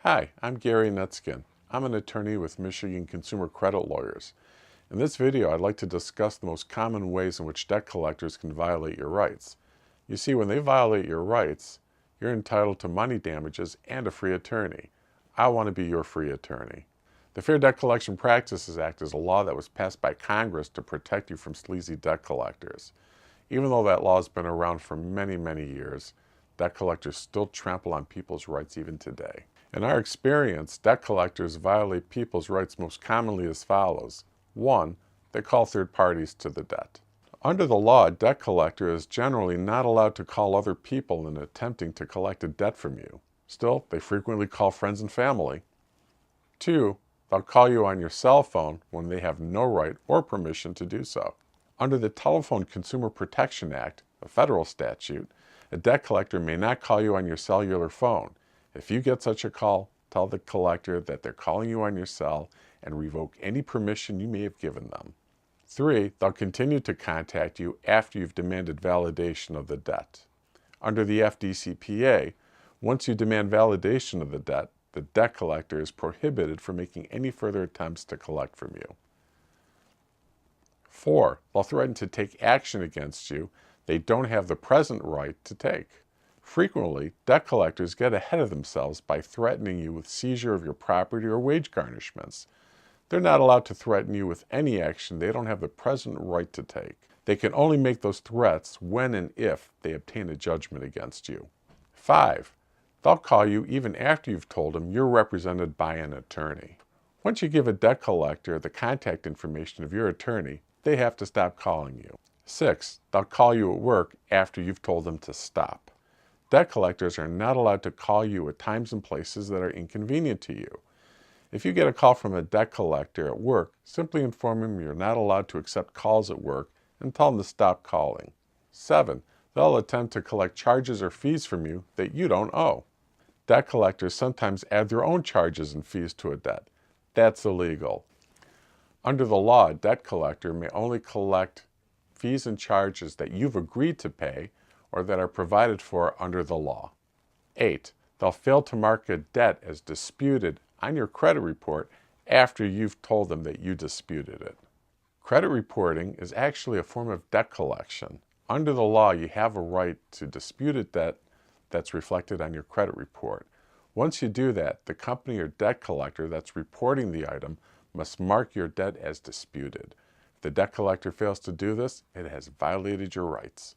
Hi, I'm Gary Netskin. I'm an attorney with Michigan Consumer Credit Lawyers. In this video, I'd like to discuss the most common ways in which debt collectors can violate your rights. You see, when they violate your rights, you're entitled to money damages and a free attorney. I want to be your free attorney. The Fair Debt Collection Practices Act is a law that was passed by Congress to protect you from sleazy debt collectors. Even though that law has been around for many, many years, debt collectors still trample on people's rights even today. In our experience, debt collectors violate people's rights most commonly as follows. 1. They call third parties to the debt. Under the law, a debt collector is generally not allowed to call other people in attempting to collect a debt from you. Still, they frequently call friends and family. 2. They'll call you on your cell phone when they have no right or permission to do so. Under the Telephone Consumer Protection Act, a federal statute, a debt collector may not call you on your cellular phone. If you get such a call, tell the collector that they're calling you on your cell and revoke any permission you may have given them. 3. They'll continue to contact you after you've demanded validation of the debt. Under the FDCPA, once you demand validation of the debt collector is prohibited from making any further attempts to collect from you. 4. They'll threaten to take action against you they don't have the present right to take. Frequently, debt collectors get ahead of themselves by threatening you with seizure of your property or wage garnishments. They're not allowed to threaten you with any action they don't have the present right to take. They can only make those threats when and if they obtain a judgment against you. 5. They'll call you even after you've told them you're represented by an attorney. Once you give a debt collector the contact information of your attorney, they have to stop calling you. 6. They'll call you at work after you've told them to stop. Debt collectors are not allowed to call you at times and places that are inconvenient to you. If you get a call from a debt collector at work, simply inform them you're not allowed to accept calls at work and tell them to stop calling. 7. They'll attempt to collect charges or fees from you that you don't owe. Debt collectors sometimes add their own charges and fees to a debt. That's illegal. Under the law, a debt collector may only collect fees and charges that you've agreed to pay or that are provided for under the law. 8. They'll fail to mark a debt as disputed on your credit report after you've told them that you disputed it. Credit reporting is actually a form of debt collection. Under the law, you have a right to dispute a debt that's reflected on your credit report. Once you do that, the company or debt collector that's reporting the item must mark your debt as disputed. If the debt collector fails to do this, it has violated your rights.